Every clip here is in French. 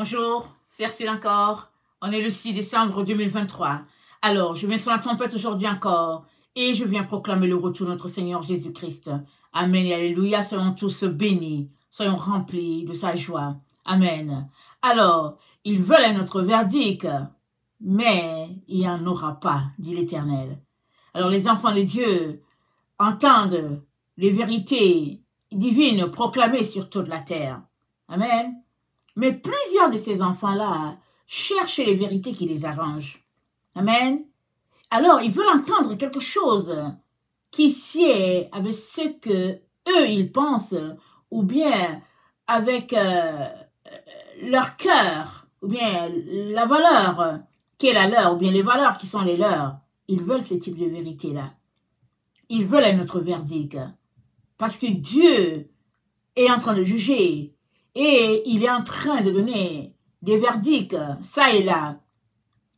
Bonjour, c'est Ursule encore. On est le 6 décembre 2023. Alors, je viens sur la trompette aujourd'hui encore et je viens proclamer le retour de notre Seigneur Jésus-Christ. Amen et alléluia. Soyons tous bénis, soyons remplis de sa joie. Amen. Alors, ils veulent notre verdict, mais il n'y en aura pas, dit l'Éternel. Alors, les enfants de Dieu entendent les vérités divines proclamées sur toute la terre. Amen. Mais plusieurs de ces enfants-là cherchent les vérités qui les arrangent. Amen. Alors, ils veulent entendre quelque chose qui sied avec ce que eux, ils pensent, ou bien avec leur cœur, ou bien la valeur qui est la leur, ou bien les valeurs qui sont les leurs. Ils veulent ce type de vérité-là. Ils veulent un autre verdict. Parce que Dieu est en train de juger. Et il est en train de donner des verdicts, ça et là.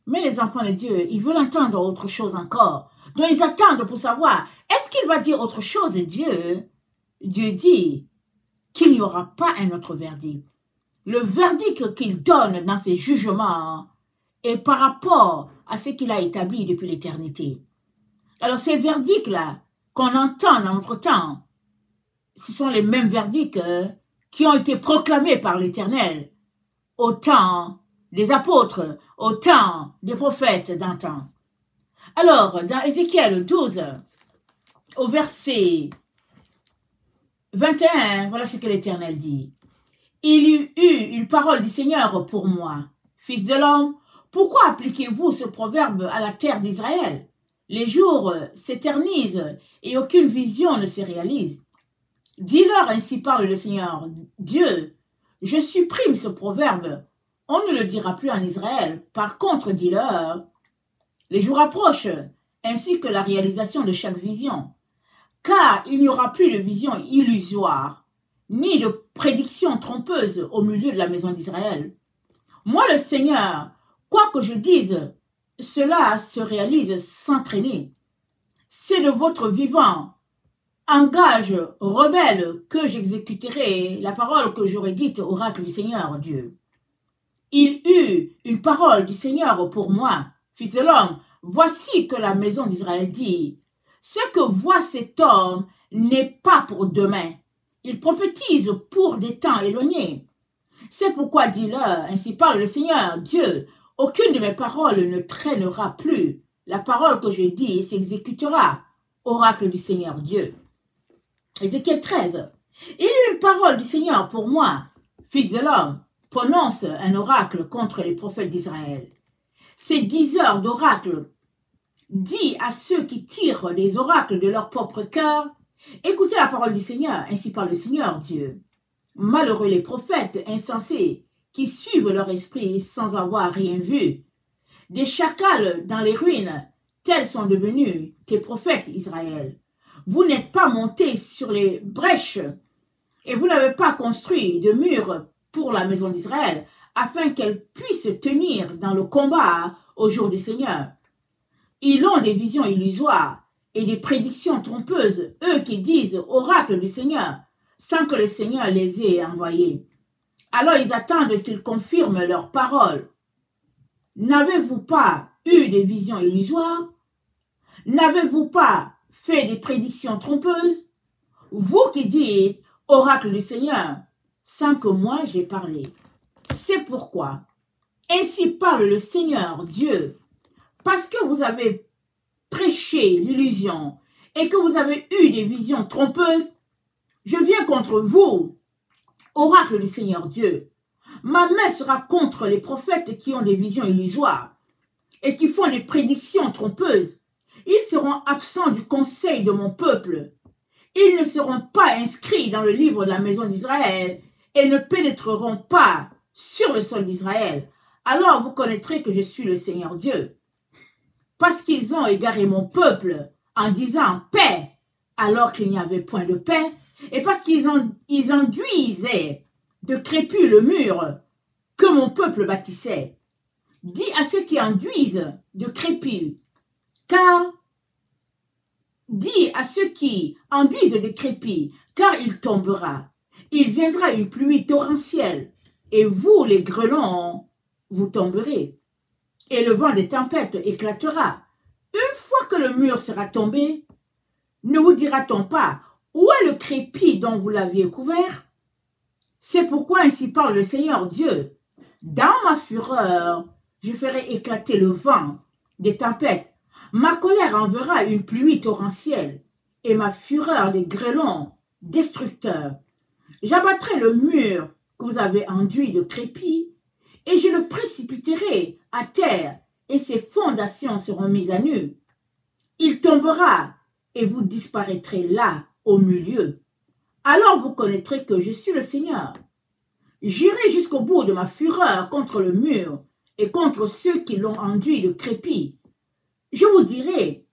Mais les enfants de Dieu, ils veulent entendre autre chose encore. Donc ils attendent pour savoir, est-ce qu'il va dire autre chose, Dieu? Dieu dit qu'il n'y aura pas un autre verdict. Le verdict qu'il donne dans ses jugements est par rapport à ce qu'il a établi depuis l'éternité. Alors ces verdicts-là qu'on entend dans notre temps, ce sont les mêmes verdicts qui ont été proclamés par l'Éternel au temps des apôtres, au temps des prophètes d'antan. Alors, dans Ézéchiel 12, au verset 21, voilà ce que l'Éternel dit. « Il y eut une parole du Seigneur pour moi. Fils de l'homme, pourquoi appliquez-vous ce proverbe à la terre d'Israël? Les jours s'éternisent et aucune vision ne se réalise. Dis-leur, ainsi parle le Seigneur Dieu, je supprime ce proverbe, on ne le dira plus en Israël. Par contre, dis-leur, les jours approchent, ainsi que la réalisation de chaque vision, car il n'y aura plus de vision illusoire, ni de prédiction trompeuse au milieu de la maison d'Israël. Moi, le Seigneur, quoi que je dise, cela se réalise sans traîner. C'est de votre vivant engage rebelle que j'exécuterai la parole que j'aurais dite au oracle du Seigneur Dieu. Il eut une parole du Seigneur pour moi, fils de l'homme, voici que la maison d'Israël dit, ce que voit cet homme n'est pas pour demain, il prophétise pour des temps éloignés. C'est pourquoi dis-leur, ainsi parle le Seigneur Dieu, aucune de mes paroles ne traînera plus, la parole que je dis s'exécutera, oracle du Seigneur Dieu. Ézéchiel 13. Il y eut une parole du Seigneur pour moi, fils de l'homme, prononce un oracle contre les prophètes d'Israël. Ces 10 heures d'oracle, dis à ceux qui tirent des oracles de leur propre cœur, écoutez la parole du Seigneur, ainsi parle le Seigneur Dieu. Malheureux les prophètes insensés qui suivent leur esprit sans avoir rien vu. Des chacals dans les ruines, tels sont devenus tes prophètes Israël. Vous n'êtes pas montés sur les brèches et vous n'avez pas construit de murs pour la maison d'Israël afin qu'elle puisse tenir dans le combat au jour du Seigneur. Ils ont des visions illusoires et des prédictions trompeuses, eux qui disent oracle du Seigneur sans que le Seigneur les ait envoyés. Alors ils attendent qu'ils confirment leurs paroles. N'avez-vous pas eu des visions illusoires? N'avez-vous pas fait des prédictions trompeuses? Vous qui dites oracle du Seigneur, sans que moi j'aie parlé. C'est pourquoi, ainsi parle le Seigneur Dieu, parce que vous avez prêché l'illusion et que vous avez eu des visions trompeuses, je viens contre vous, oracle du Seigneur Dieu. Ma main sera contre les prophètes qui ont des visions illusoires et qui font des prédictions trompeuses. Ils seront absents du conseil de mon peuple. Ils ne seront pas inscrits dans le livre de la maison d'Israël et ne pénétreront pas sur le sol d'Israël. Alors vous connaîtrez que je suis le Seigneur Dieu. Parce qu'ils ont égaré mon peuple en disant paix alors qu'il n'y avait point de paix, et parce qu'ils enduisaient de crépus le mur que mon peuple bâtissait. Dis à ceux qui enduisent de crépus, car dis à ceux qui enduisent de crépus, car il tombera. Il viendra une pluie torrentielle et vous, les grêlons, vous tomberez, et le vent des tempêtes éclatera. Une fois que le mur sera tombé, ne vous dira-t-on pas, où est le crépi dont vous l'aviez couvert? C'est pourquoi ainsi parle le Seigneur Dieu. Dans ma fureur, je ferai éclater le vent des tempêtes. Ma colère enverra une pluie torrentielle et ma fureur des grêlons destructeurs. J'abattrai le mur que vous avez enduit de crépi et je le précipiterai à terre et ses fondations seront mises à nu. Il tombera et vous disparaîtrez là au milieu. Alors vous connaîtrez que je suis le Seigneur. J'irai jusqu'au bout de ma fureur contre le mur et contre ceux qui l'ont enduit de crépi. Je vous dirai,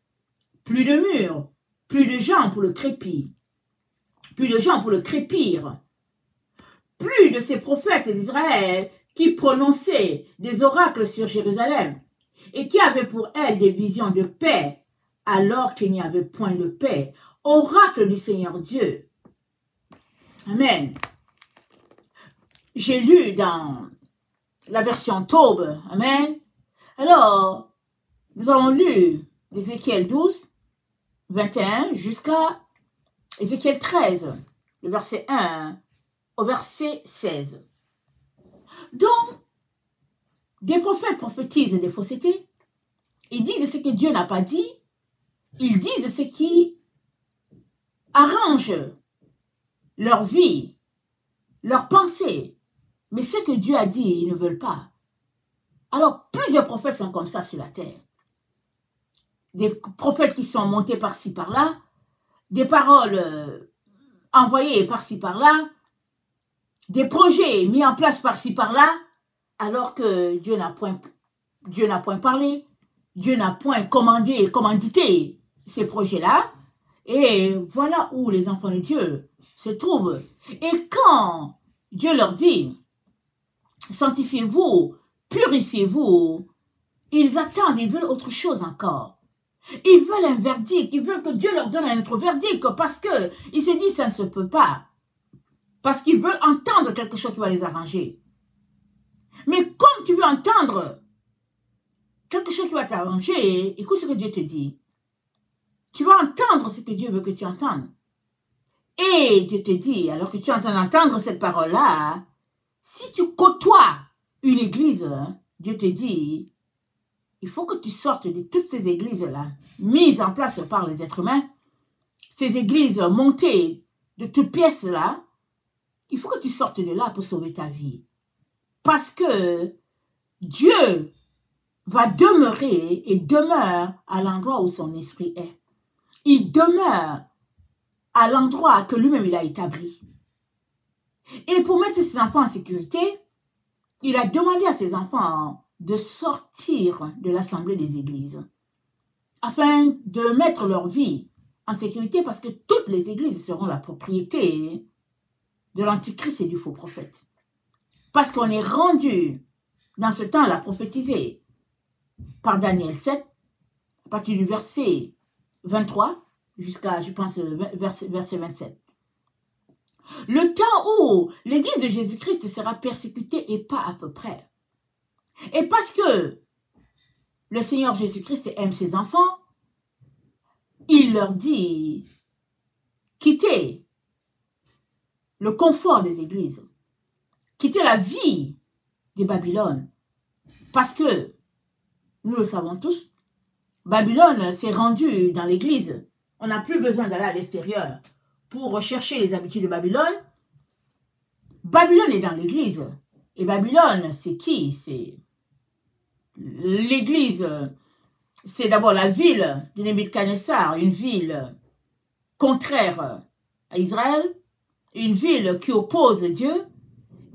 plus de murs, plus de gens pour le crépi, plus de gens pour le crépir, plus de ces prophètes d'Israël qui prononçaient des oracles sur Jérusalem et qui avaient pour elle des visions de paix alors qu'il n'y avait point de paix. Oracle du Seigneur Dieu. Amen. J'ai lu dans la version Taube. Amen. Alors, nous avons lu Ézéchiel 12, 21 jusqu'à Ézéchiel 13, le verset 1 au verset 16. Donc, des prophètes prophétisent des faussetés. Ils disent ce que Dieu n'a pas dit. Ils disent ce qui arrange leur vie, leurs pensées. Mais ce que Dieu a dit, ils ne veulent pas. Alors, plusieurs prophètes sont comme ça sur la terre. Des prophètes qui sont montés par-ci, par-là, des paroles envoyées par-ci, par-là, des projets mis en place par-ci, par-là, alors que Dieu n'a point parlé, Dieu n'a point commandité ces projets-là. Et voilà où les enfants de Dieu se trouvent. Et quand Dieu leur dit, sanctifiez-vous, purifiez-vous, ils attendent, ils veulent autre chose encore. Ils veulent un verdict, ils veulent que Dieu leur donne un autre verdict parce que ils se disent ça ne se peut pas. Parce qu'ils veulent entendre quelque chose qui va les arranger. Mais comme tu veux entendre quelque chose qui va t'arranger, écoute ce que Dieu te dit. Tu vas entendre ce que Dieu veut que tu entendes. Et Dieu te dit, alors que tu es en train d'entendre cette parole-là, si tu côtoies une église, Dieu te dit, il faut que tu sortes de toutes ces églises-là, mises en place par les êtres humains, ces églises montées de toutes pièces-là, il faut que tu sortes de là pour sauver ta vie. Parce que Dieu va demeurer et demeure à l'endroit où son esprit est. Il demeure à l'endroit que lui-même il a établi. Et pour mettre ses enfants en sécurité, il a demandé à ses enfants de sortir de l'assemblée des églises afin de mettre leur vie en sécurité parce que toutes les églises seront la propriété de l'antichrist et du faux prophète. Parce qu'on est rendu dans ce temps-là prophétisé par Daniel 7, à partir du verset 23 jusqu'à, je pense, verset 27. Le temps où l'église de Jésus-Christ sera persécutée et pas à peu près. Et parce que le Seigneur Jésus-Christ aime ses enfants, il leur dit, quittez le confort des églises, quittez la vie de Babylone. Parce que, nous le savons tous, Babylone s'est rendue dans l'église. On n'a plus besoin d'aller à l'extérieur pour rechercher les habitudes de Babylone. Babylone est dans l'église. Et Babylone, c'est qui? C'est l'église. C'est d'abord la ville de Nebuchadnezzar, une ville contraire à Israël, une ville qui oppose Dieu.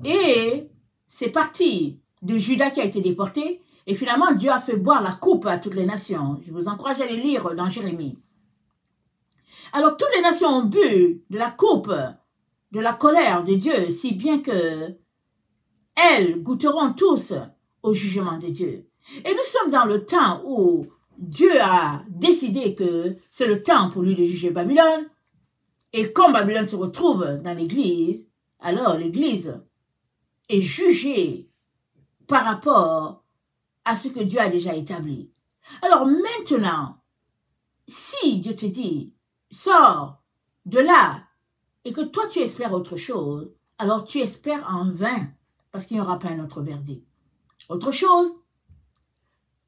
Et c'est parti de Juda qui a été déporté. Et finalement, Dieu a fait boire la coupe à toutes les nations. Je vous encourage à les lire dans Jérémie. Alors, toutes les nations ont bu de la coupe de la colère de Dieu, si bien que elles goûteront tous au jugement de Dieu. Et nous sommes dans le temps où Dieu a décidé que c'est le temps pour lui de juger Babylone. Et comme Babylone se retrouve dans l'église, alors l'église et juger par rapport à ce que Dieu a déjà établi. Alors maintenant, si Dieu te dit, sors de là, et que toi tu espères autre chose, alors tu espères en vain, parce qu'il n'y aura pas un autre verdict. Autre chose,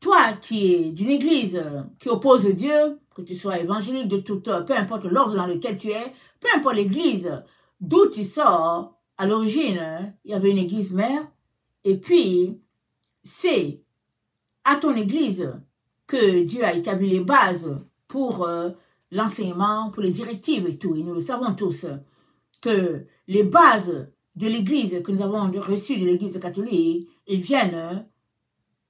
toi qui es d'une église qui oppose Dieu, que tu sois évangélique, de tout, peu importe l'ordre dans lequel tu es, peu importe l'église d'où tu sors, à l'origine, il y avait une église mère, et puis c'est à ton église que Dieu a établi les bases pour l'enseignement, pour les directives et tout. Et nous le savons tous, que les bases de l'église que nous avons reçues de l'église catholique, ils viennent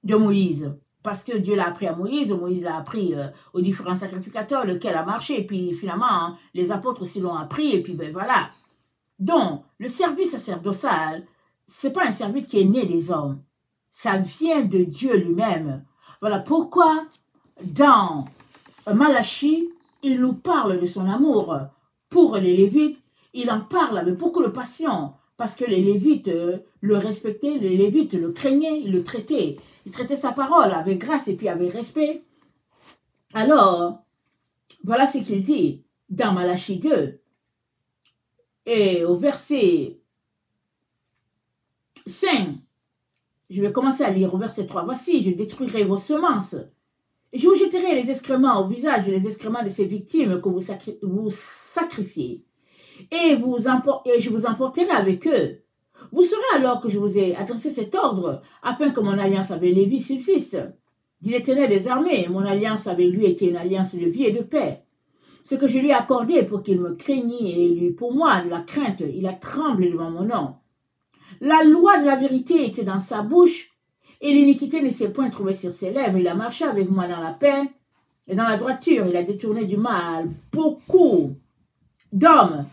de Moïse. Parce que Dieu l'a appris à Moïse, Moïse l'a appris aux différents sacrificateurs, lequel a marché, et puis finalement, hein, les apôtres aussi l'ont appris, et puis ben voilà. Donc, le service sacerdotal, c'est pas un service qui est né des hommes. Ça vient de Dieu lui-même. Voilà pourquoi, dans Malachie, il nous parle de son amour pour les Lévites. Il en parle avec beaucoup de passion, parce que les Lévites le respectaient, les Lévites le craignaient, ils le traitaient. Ils traitaient sa parole avec grâce et puis avec respect. Alors, voilà ce qu'il dit dans Malachie 2. Et au verset 5, je vais commencer à lire au verset 3. Voici, je détruirai vos semences. Et je vous jetterai les excréments au visage et les excréments de ces victimes que vous sacrifiez. Et je vous emporterai avec eux. Vous saurez alors que je vous ai adressé cet ordre, afin que mon alliance avec Lévi subsiste. Dit l'Éternel des armées, mon alliance avec lui était une alliance de vie et de paix. Ce que je lui ai accordé pour qu'il me craignît et il eut pour moi de la crainte, il a tremblé devant mon nom. La loi de la vérité était dans sa bouche, et l'iniquité ne s'est point trouvée sur ses lèvres. Il a marché avec moi dans la paix et dans la droiture. Il a détourné du mal beaucoup d'hommes,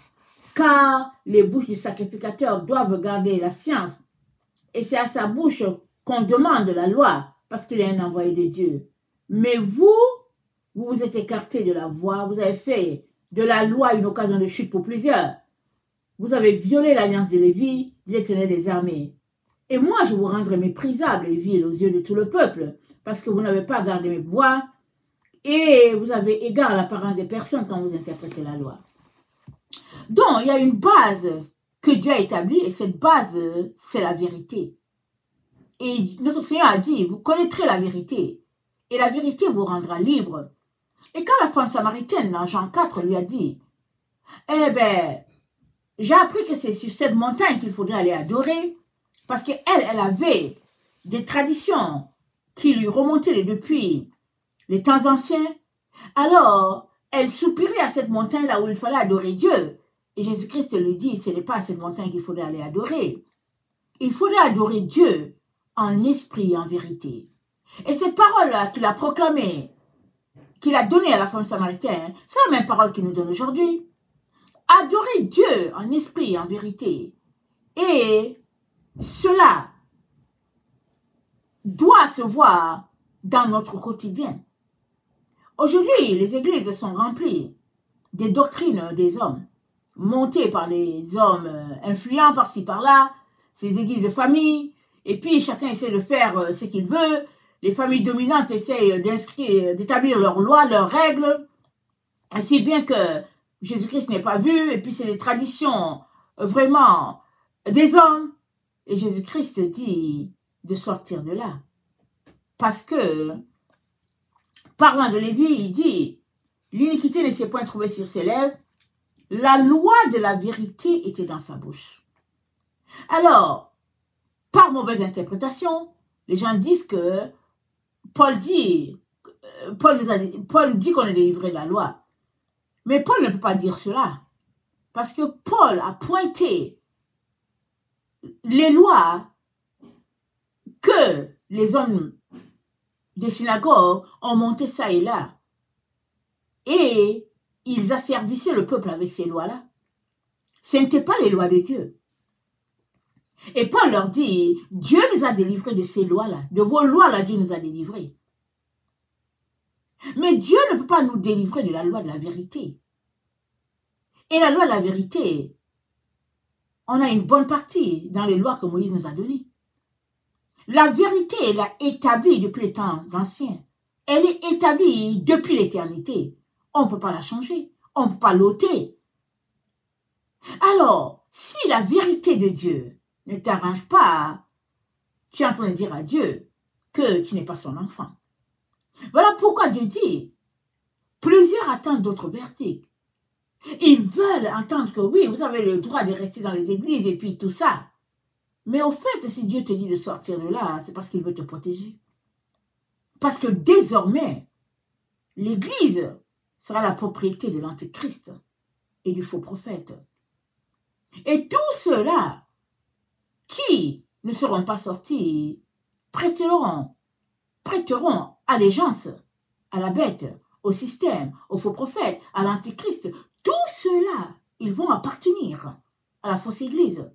car les bouches du sacrificateur doivent garder la science. Et c'est à sa bouche qu'on demande la loi, parce qu'il est un envoyé de Dieu. Mais vous vous êtes écartés de la voie, vous avez fait de la loi une occasion de chute pour plusieurs. Vous avez violé l'alliance de Lévi, dit l'Éternel des armées. Et moi, je vous rendrai méprisable et vil aux yeux de tout le peuple, parce que vous n'avez pas gardé mes voies, et vous avez égard à l'apparence des personnes quand vous interprétez la loi. Donc, il y a une base que Dieu a établie, et cette base, c'est la vérité. Et notre Seigneur a dit, vous connaîtrez la vérité, et la vérité vous rendra libre. Et quand la femme samaritaine, dans Jean 4, lui a dit, eh ben, j'ai appris que c'est sur cette montagne qu'il faudrait aller adorer, parce qu'elle, elle avait des traditions qui lui remontaient depuis les temps anciens. Alors, elle soupirait à cette montagne là où il fallait adorer Dieu. Et Jésus-Christ lui dit, ce n'est pas à cette montagne qu'il faudrait aller adorer. Il faudrait adorer Dieu en esprit et en vérité. Et cette parole-là qu'il a proclamée, qu'il a donnée à la femme samaritaine, c'est la même parole qu'il nous donne aujourd'hui. Adorer Dieu en esprit et en vérité. Et cela doit se voir dans notre quotidien. Aujourd'hui, les églises sont remplies des doctrines des hommes, montées par des hommes influents par-ci par-là, ces églises de famille, et puis chacun essaie de faire ce qu'il veut. Les familles dominantes essayent d'établir leurs lois, leurs règles, ainsi bien que Jésus-Christ n'est pas vu, et puis c'est des traditions vraiment des hommes. Et Jésus-Christ dit de sortir de là. Parce que, parlant de Lévi, il dit, l'iniquité ne s'est point trouvée sur ses lèvres, la loi de la vérité était dans sa bouche. Alors, par mauvaise interprétation, les gens disent que Paul dit qu'on est délivré de la loi. Mais Paul ne peut pas dire cela. Parce que Paul a pointé les lois que les hommes des synagogues ont monté ça et là. Et ils asservissaient le peuple avec ces lois-là. Ce n'étaient pas les lois de Dieu. Et Paul leur dit, Dieu nous a délivrés de ces lois-là. De vos lois-là, Dieu nous a délivrés. Mais Dieu ne peut pas nous délivrer de la loi de la vérité. Et la loi de la vérité, on a une bonne partie dans les lois que Moïse nous a données. La vérité, elle est établie depuis les temps anciens. Elle est établie depuis l'éternité. On ne peut pas la changer. On ne peut pas l'ôter. Alors, si la vérité de Dieu ne t'arrange pas, tu es en train de dire à Dieu que tu n'es pas son enfant. Voilà pourquoi Dieu dit, plusieurs attendent d'autres verdicts. Ils veulent entendre que oui, vous avez le droit de rester dans les églises et puis tout ça. Mais au fait, si Dieu te dit de sortir de là, c'est parce qu'il veut te protéger. Parce que désormais, l'église sera la propriété de l'antéchrist et du faux prophète. Et tous ceux-là qui ne seront pas sortis prêteront allégeance à la bête, au système, au faux prophète, à l'antéchrist. Tous ceux-là, ils vont appartenir à la fausse église.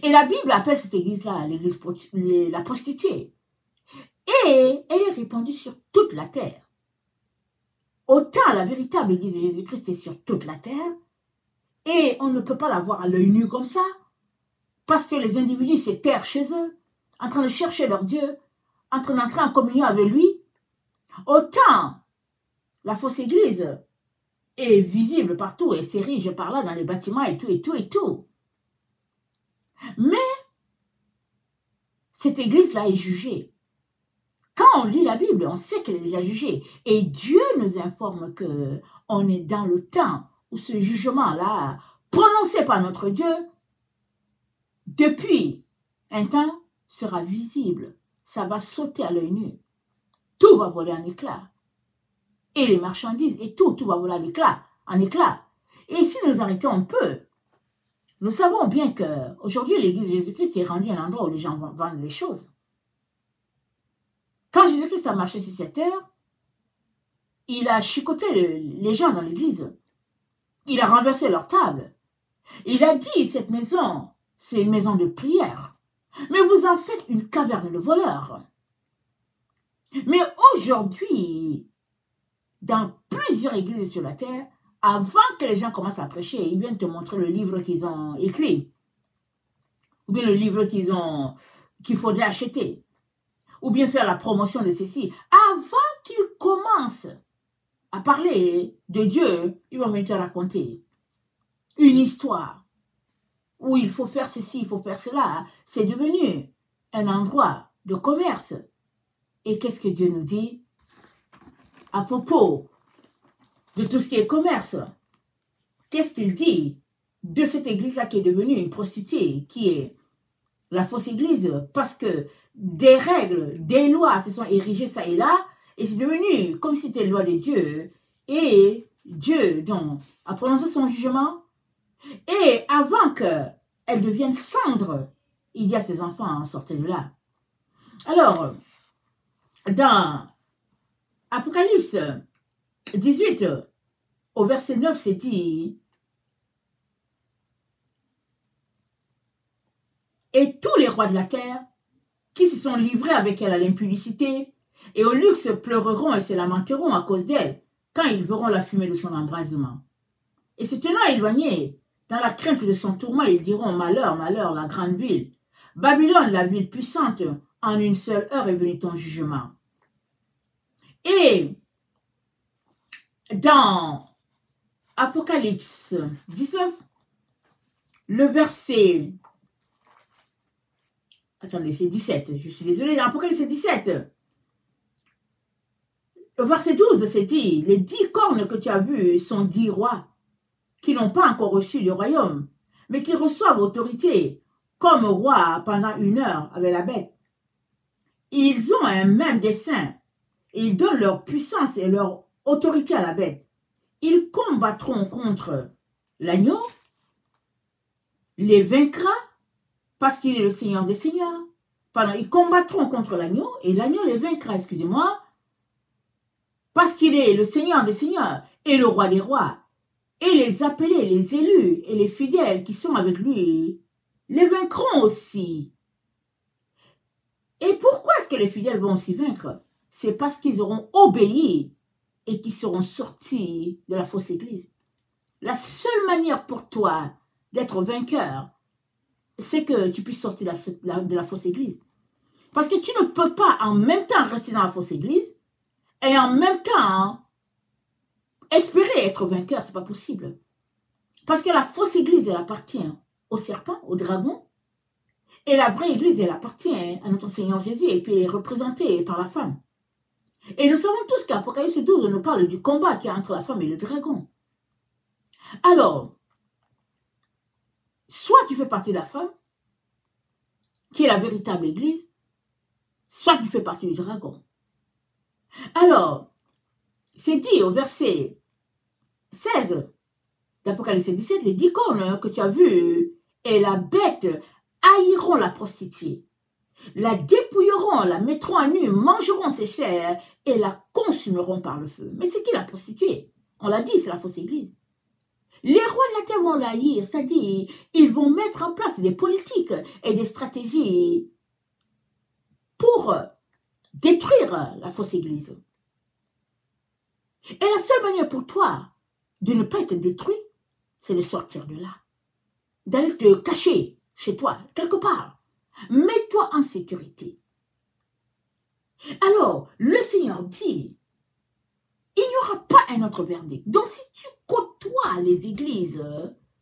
Et la Bible appelle cette église-là l'église la prostituée. Et elle est répandue sur toute la terre. Autant la véritable église de Jésus-Christ est sur toute la terre, et on ne peut pas la voir à l'œil nu comme ça, parce que les individus se terrent chez eux, en train de chercher leur Dieu, en train d'entrer en communion avec lui. Autant la fausse église est visible partout et s'érige par là dans les bâtiments et tout, et tout, et tout. Mais cette église-là est jugée. Quand on lit la Bible, on sait qu'elle est déjà jugée. Et Dieu nous informe qu'on est dans le temps où ce jugement-là, prononcé par notre Dieu, depuis un temps, sera visible. Ça va sauter à l'œil nu. Tout va voler en éclats. Et les marchandises, et tout va voler en éclats. Et si nous arrêtons un peu, nous savons bien qu'aujourd'hui, l'église de Jésus-Christ est rendue un endroit où les gens vendent les choses. Quand Jésus-Christ a marché sur cette terre, il a chicoté les gens dans l'église. Il a renversé leur table. Il a dit, cette maison, c'est une maison de prière. Mais vous en faites une caverne de voleurs. Mais aujourd'hui, dans plusieurs églises sur la terre, avant que les gens commencent à prêcher, ils viennent te montrer le livre qu'ils ont écrit. Ou bien le livre qu'il faudrait acheter. Ou bien faire la promotion de ceci. Avant qu'ils commencent à parler de Dieu, ils vont venir te raconter une histoire où il faut faire ceci, il faut faire cela. C'est devenu un endroit de commerce. Et qu'est-ce que Dieu nous dit à propos de tout ce qui est commerce? Qu'est-ce qu'il dit de cette église-là qui est devenue une prostituée, qui est la fausse église, parce que des règles, des lois se sont érigées ça et là, et c'est devenu comme si c'était la loi de Dieu, et Dieu donc a prononcé son jugement, et avant qu'elle devienne cendre, il dit à ses enfants, sortez de là. Alors, dans Apocalypse 18, au verset 9, c'est dit, et tous les rois de la terre qui se sont livrés avec elle à l'impudicité et au luxe pleureront et se lamenteront à cause d'elle quand ils verront la fumée de son embrasement. Et se tenant éloignés, dans la crainte de son tourment, ils diront, malheur, malheur, la grande ville. Babylone, la ville puissante, en une seule heure est venu ton jugement. Et dans Apocalypse 19, le verset... Attendez, c'est 17. Je suis désolée, Apocalypse 17. Le verset 12, c'est dit, les 10 cornes que tu as vues sont 10 rois qui n'ont pas encore reçu le royaume, mais qui reçoivent autorité comme roi pendant 1 heure avec la bête. Ils ont un même dessein et ils donnent leur puissance et leur autorité à la bête. Ils combattront contre l'agneau, les vaincra parce qu'il est le Seigneur des Seigneurs. Pardon, ils combattront contre l'agneau et l'agneau les vaincra, excusez-moi, parce qu'il est le Seigneur des Seigneurs et le Roi des Rois. Et les appelés, les élus et les fidèles qui sont avec lui les vaincront aussi. Et pourquoi est-ce que les fidèles vont aussi vaincre? C'est parce qu'ils auront obéi et qu'ils seront sortis de la fausse église. La seule manière pour toi d'être vainqueur, c'est que tu puisses sortir de la fausse église. Parce que tu ne peux pas en même temps rester dans la fausse église et en même temps espérer être vainqueur. Ce n'est pas possible. Parce que la fausse église, elle appartient au serpent, au dragon. Et la vraie église, elle appartient à notre Seigneur Jésus. Et puis elle est représentée par la femme. Et nous savons tous qu'Apocalypse 12 nous parle du combat qu'il y a entre la femme et le dragon. Alors, soit tu fais partie de la femme, qui est la véritable église, soit tu fais partie du dragon. Alors, c'est dit au verset 16 d'Apocalypse 17, les 10 cornes que tu as vues et la bête haïront la prostituée, la dépouilleront, la mettront à nu, mangeront ses chairs et la consumeront par le feu. Mais c'est qui la prostituée? On l'a dit, c'est la fausse église. Les rois de la terre vont l'haïr, c'est-à-dire ils vont mettre en place des politiques et des stratégies pour détruire la fausse église. Et la seule manière pour toi de ne pas être détruit, c'est de sortir de là, d'aller te cacher chez toi, quelque part. Mets-toi en sécurité. Alors, le Seigneur dit, il n'y aura pas un autre verdict. Donc, si tu côtoies les églises,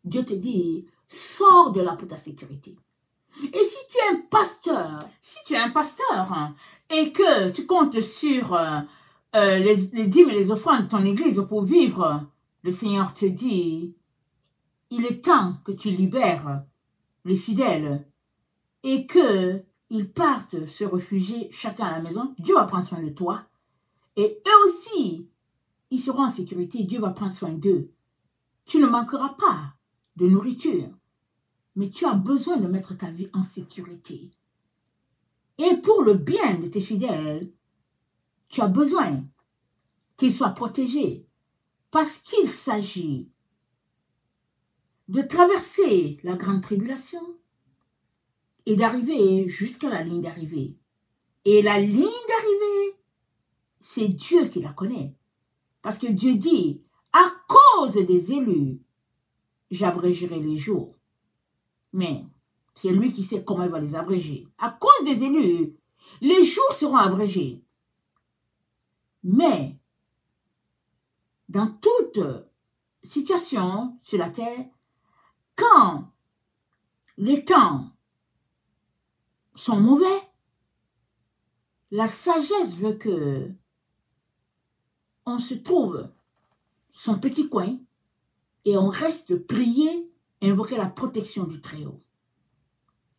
Dieu te dit, sors de là pour ta sécurité. Et si tu es un pasteur, et que tu comptes sur les dîmes et les offrandes de ton église pour vivre, le Seigneur te dit, il est temps que tu libères les fidèles et qu'ils partent se réfugier chacun à la maison. Dieu va prendre soin de toi. Et eux aussi, ils seront en sécurité. Dieu va prendre soin d'eux. Tu ne manqueras pas de nourriture. Mais tu as besoin de mettre ta vie en sécurité. Et pour le bien de tes fidèles, tu as besoin qu'ils soient protégés. Parce qu'il s'agit de traverser la grande tribulation et d'arriver jusqu'à la ligne d'arrivée. Et la ligne d'arrivée, c'est Dieu qui la connaît. Parce que Dieu dit, à cause des élus, j'abrégerai les jours. Mais c'est lui qui sait comment il va les abréger. À cause des élus, les jours seront abrégés. Mais, dans toute situation sur la terre, quand les temps sont mauvais, la sagesse veut que on se trouve son petit coin et on reste prier et invoquer la protection du Très-Haut.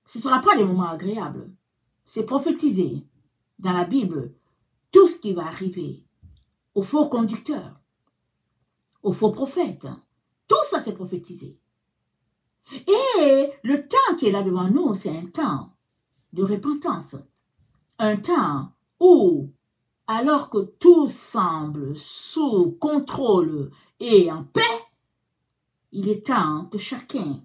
Ce ne sera pas des moments agréables. C'est prophétisé dans la Bible tout ce qui va arriver aux faux conducteurs, aux faux prophètes. Tout ça, c'est prophétisé. Et le temps qui est là devant nous, c'est un temps de repentance. Un temps où, alors que tout semble sous contrôle et en paix, il est temps que chacun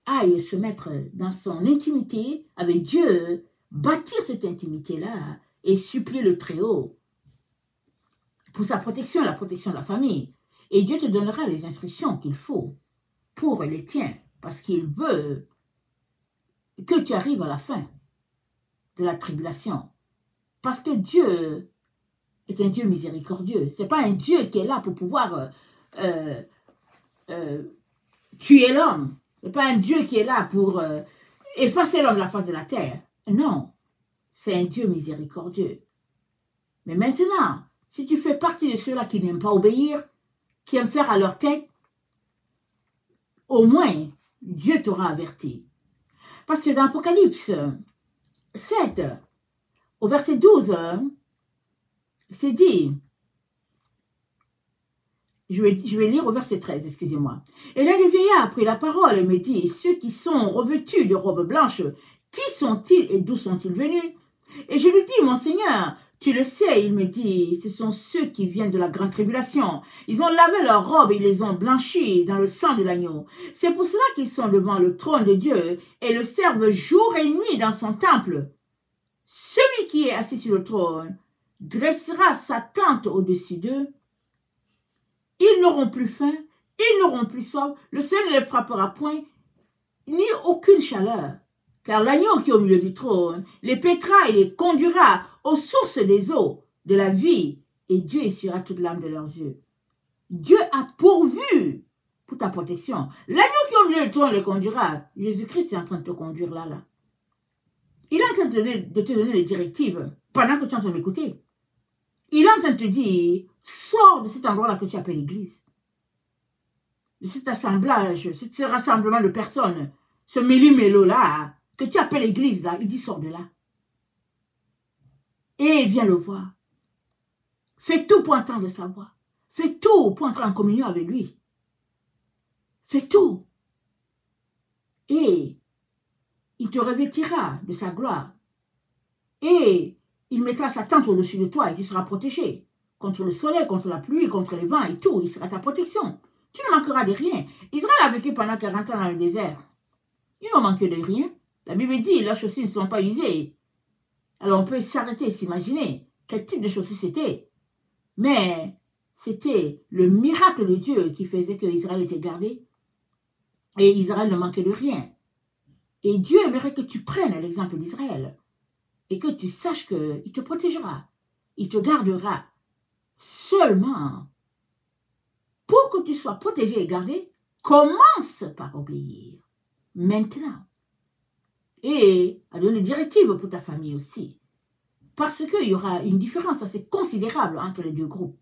aille se mettre dans son intimité avec Dieu, bâtir cette intimité-là et supplier le Très-Haut pour sa protection, la protection de la famille. Et Dieu te donnera les instructions qu'il faut pour les tiens, parce qu'il veut que tu arrives à la fin de la tribulation. Parce que Dieu est un Dieu miséricordieux. Ce n'est pas un Dieu qui est là pour pouvoir tuer l'homme. Ce n'est pas un Dieu qui est là pour effacer l'homme de la face de la terre. Non, c'est un Dieu miséricordieux. Mais maintenant, si tu fais partie de ceux-là qui n'aiment pas obéir, qui aiment faire à leur tête, au moins, Dieu t'aura averti. Parce que dans Apocalypse 7, au verset 12, c'est dit, je vais lire au verset 13, excusez-moi. Et l'un des vieillards a pris la parole et me dit, ceux qui sont revêtus de robes blanches, qui sont-ils et d'où sont-ils venus? Et je lui dis, mon Seigneur, tu le sais, il me dit, ce sont ceux qui viennent de la grande tribulation. Ils ont lavé leurs robes et les ont blanchis dans le sang de l'agneau. C'est pour cela qu'ils sont devant le trône de Dieu et le servent jour et nuit dans son temple. Celui qui est assis sur le trône dressera sa tente au-dessus d'eux. Ils n'auront plus faim, ils n'auront plus soif, le soleil ne les frappera point, ni aucune chaleur. Car l'agneau qui est au milieu du trône les paîtra et les conduira aux sources des eaux de la vie, et Dieu essuiera toute l'âme de leurs yeux. Dieu a pourvu pour ta protection. L'agneau qui est au milieu du trône les conduira. Jésus-Christ est en train de te conduire là. Il est en train de te donner les directives pendant que tu es en train d'écouter. Il est en train de te dire, sors de cet endroit-là que tu appelles l'église. De cet assemblage, ce rassemblement de personnes, ce méli-mélo-là, que tu appelles l'église là, il dit, sors de là. Et viens le voir. Fais tout pour entendre sa voix. Fais tout pour entrer en communion avec lui. Fais tout. Et il te revêtira de sa gloire. Et il mettra sa tente au-dessus de toi et tu seras protégé. Contre le soleil, contre la pluie, contre les vents et tout. Il sera ta protection. Tu ne manqueras de rien. Israël a vécu pendant 40 ans dans le désert. Il n'en manque de rien. La Bible dit, leurs chaussures ne sont pas usées. Alors on peut s'arrêter et s'imaginer quel type de chaussures c'était. Mais c'était le miracle de Dieu qui faisait que Israël était gardé. Et Israël ne manquait de rien. Et Dieu aimerait que tu prennes l'exemple d'Israël. Et que tu saches qu'il te protégera. Il te gardera. Seulement, pour que tu sois protégé et gardé, commence par obéir. Maintenant. Et à donner des directives pour ta famille aussi. Parce qu'il y aura une différence assez considérable entre les deux groupes.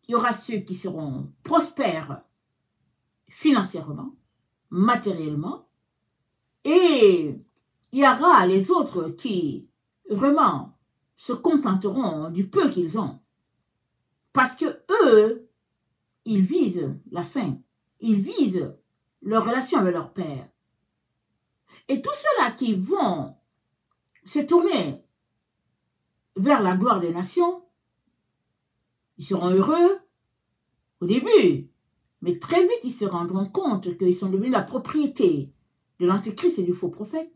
Il y aura ceux qui seront prospères financièrement, matériellement, et il y aura les autres qui vraiment se contenteront du peu qu'ils ont. Parce que eux, ils visent la fin. Ils visent leur relation avec leur père. Et tous ceux-là qui vont se tourner vers la gloire des nations, ils seront heureux au début. Mais très vite, ils se rendront compte qu'ils sont devenus la propriété de l'antéchrist et du faux prophète.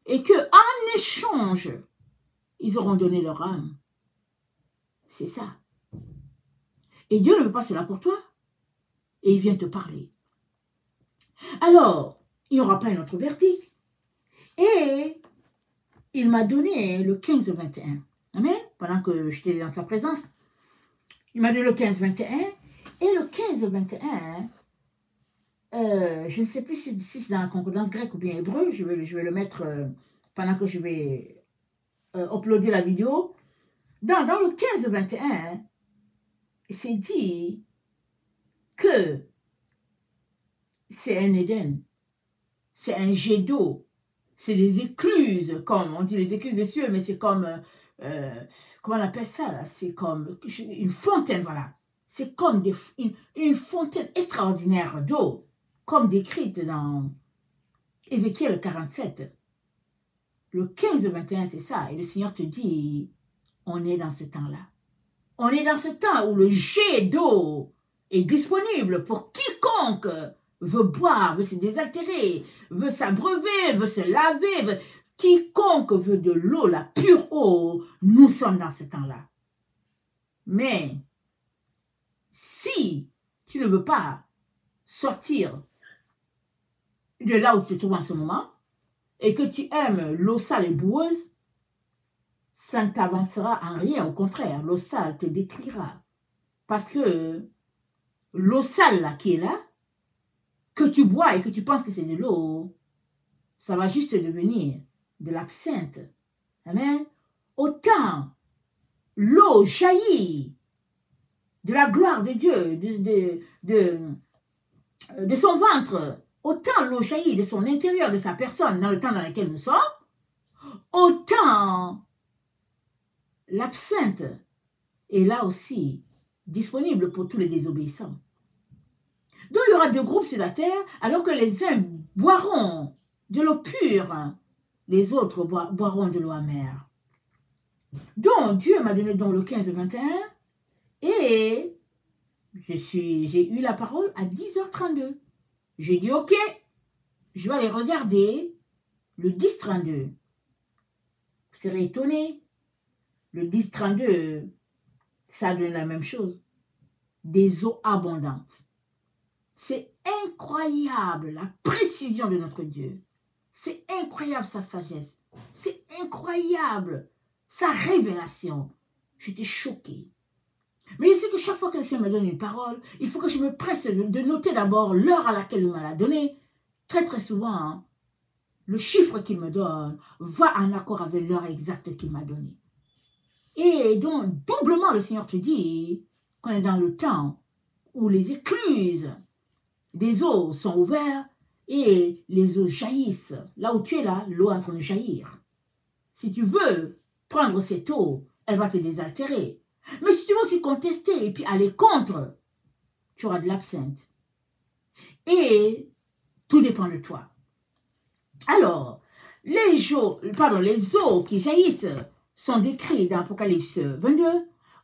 Et qu'en échange, ils auront donné leur âme. C'est ça. Et Dieu ne veut pas cela pour toi. Et il vient te parler. Alors, il n'y aura pas un autre verdict. Et il m'a donné le 15-21. Amen. Pendant que j'étais dans sa présence. Il m'a donné le 15-21. Et le 15-21, je ne sais plus si c'est dans la concordance grecque ou bien hébreu. Je vais le mettre pendant que je vais uploader la vidéo. Dans le 15-21, c'est dit que c'est un Éden, c'est un jet d'eau, c'est des écluses, comme on dit les écluses des cieux, mais c'est comme, comment on appelle ça là? C'est comme une fontaine, voilà. C'est comme une fontaine extraordinaire d'eau, comme décrite dans Ézéchiel 47. Le 15-21, c'est ça. Et le Seigneur te dit, on est dans ce temps-là. On est dans ce temps où le jet d'eau est disponible pour quiconque veut boire, veut se désaltérer, veut s'abreuver, veut se laver. Quiconque veut de l'eau, la pure eau, nous sommes dans ce temps-là. Mais si tu ne veux pas sortir de là où tu te trouves en ce moment et que tu aimes l'eau sale et boueuse, ça ne t'avancera en rien. Au contraire, l'eau sale te détruira. Parce que l'eau sale là, qui est là, que tu bois et que tu penses que c'est de l'eau, ça va juste devenir de l'absinthe. Amen. Autant l'eau jaillit de la gloire de Dieu, de son ventre, autant l'eau jaillit de son intérieur, de sa personne, dans le temps dans lequel nous sommes, autant l'absinthe est là aussi disponible pour tous les désobéissants. Donc il y aura deux groupes sur la terre, alors que les uns boiront de l'eau pure, les autres boiront de l'eau amère. Donc Dieu m'a donné donc le 15-21 et j'ai eu la parole à 10h32. J'ai dit ok, je vais aller regarder le 10-32. Vous serez étonné. Le 10-32, ça donne la même chose. Des eaux abondantes. C'est incroyable la précision de notre Dieu. C'est incroyable sa sagesse. C'est incroyable sa révélation. J'étais choquée. Mais je sais que chaque fois que le Seigneur me donne une parole, il faut que je me presse de noter d'abord l'heure à laquelle il me l'a donnée. Très très souvent, hein, le chiffre qu'il me donne va en accord avec l'heure exacte qu'il m'a donnée. Et donc, doublement, le Seigneur te dit qu'on est dans le temps où les écluses des eaux sont ouvertes et les eaux jaillissent. Là où tu es là, l'eau est en train de jaillir. Si tu veux prendre cette eau, elle va te désaltérer. Mais si tu veux aussi contester et puis aller contre, tu auras de l'absinthe. Et tout dépend de toi. Alors, les eaux qui jaillissent sont décrites dans Apocalypse 22.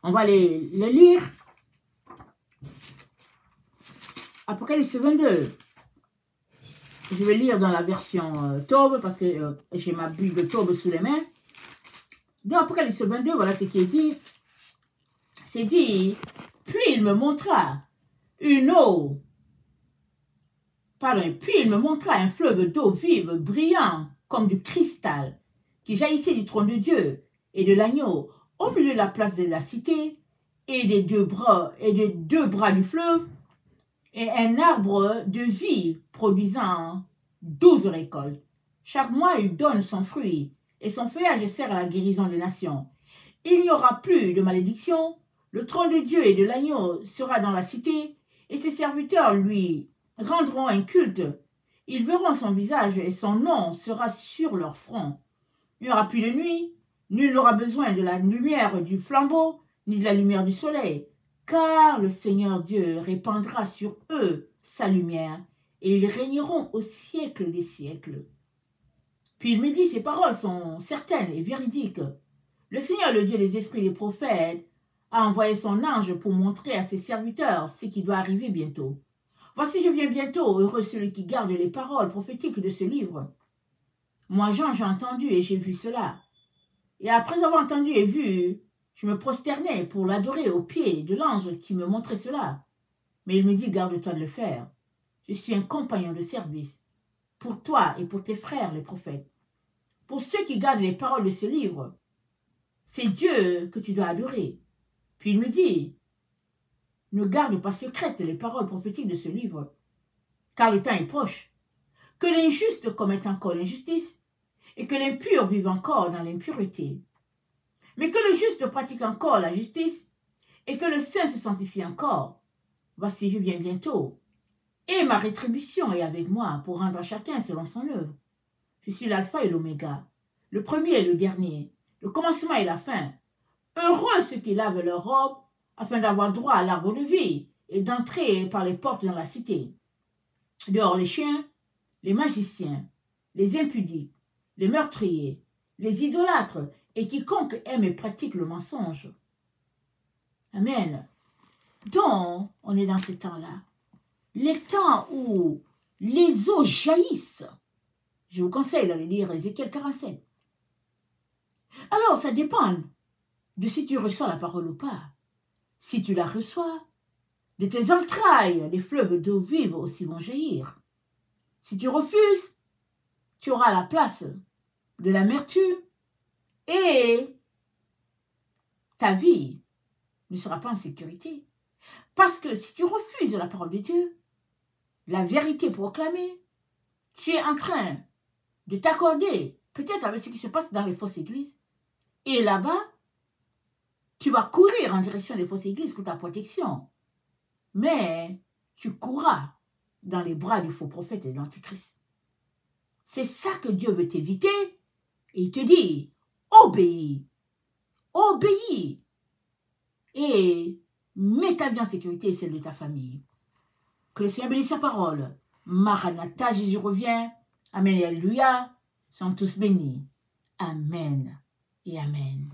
On va les lire. Apocalypse 22. Je vais lire dans la version Taube parce que j'ai ma Bible Taube sous les mains. Dans Apocalypse 22, voilà ce qui est dit. C'est dit, puis il me montra une eau. Puis il me montra un fleuve d'eau vive, brillant comme du cristal, qui jaillissait du trône de Dieu et de l'agneau, au milieu de la place de la cité, et des deux bras du fleuve, et un arbre de vie produisant 12 récoltes. Chaque mois, il donne son fruit, et son feuillage sert à la guérison des nations. Il n'y aura plus de malédiction, le trône de Dieu et de l'agneau sera dans la cité, et ses serviteurs lui rendront un culte. Ils verront son visage, et son nom sera sur leur front. Il n'y aura plus de nuit, nul n'aura besoin de la lumière du flambeau, ni de la lumière du soleil, car le Seigneur Dieu répandra sur eux sa lumière, et ils régneront au siècle des siècles. Puis il me dit, ces paroles sont certaines et véridiques. Le Seigneur, le Dieu des esprits des prophètes, a envoyé son ange pour montrer à ses serviteurs ce qui doit arriver bientôt. Voici, je viens bientôt, heureux celui qui garde les paroles prophétiques de ce livre. Moi, Jean, j'ai entendu et j'ai vu cela. Et après avoir entendu et vu, je me prosternais pour l'adorer aux pieds de l'ange qui me montrait cela. Mais il me dit, garde-toi de le faire. Je suis un compagnon de service pour toi et pour tes frères les prophètes. Pour ceux qui gardent les paroles de ce livre, c'est Dieu que tu dois adorer. Puis il me dit, ne garde pas secrètes les paroles prophétiques de ce livre, car le temps est proche. Que l'injuste commette encore l'injustice, et que l'impur vive encore dans l'impureté. Mais que le juste pratique encore la justice, et que le saint se sanctifie encore. Voici, je viens bientôt, et ma rétribution est avec moi pour rendre à chacun selon son œuvre. Je suis l'alpha et l'oméga, le premier et le dernier, le commencement et la fin. Heureux ceux qui lavent leurs robes, afin d'avoir droit à l'arbre de vie, et d'entrer par les portes dans la cité. Dehors les chiens, les magiciens, les impudiques, les meurtriers, les idolâtres, et quiconque aime et pratique le mensonge. Amen. Donc, on est dans ces temps-là. Les temps où les eaux jaillissent. Je vous conseille d'aller lire Ézéchiel 47. Alors, ça dépend de si tu reçois la parole ou pas. Si tu la reçois, de tes entrailles, des fleuves d'eau vive aussi vont jaillir. Si tu refuses, tu auras la place de l'amertume et ta vie ne sera pas en sécurité. Parce que si tu refuses la parole de Dieu, la vérité proclamée, tu es en train de t'accorder, peut-être avec ce qui se passe dans les fausses églises, et là-bas, tu vas courir en direction des fausses églises pour ta protection. Mais tu courras dans les bras du faux prophète et de l'antichrist. C'est ça que Dieu veut t'éviter. Et il te dit, obéis. Obéis. Et mets ta vie en sécurité et celle de ta famille. Que le Seigneur bénisse sa parole. Maranatha, Jésus revient. Amen et alléluia. Sont tous bénis. Amen et amen.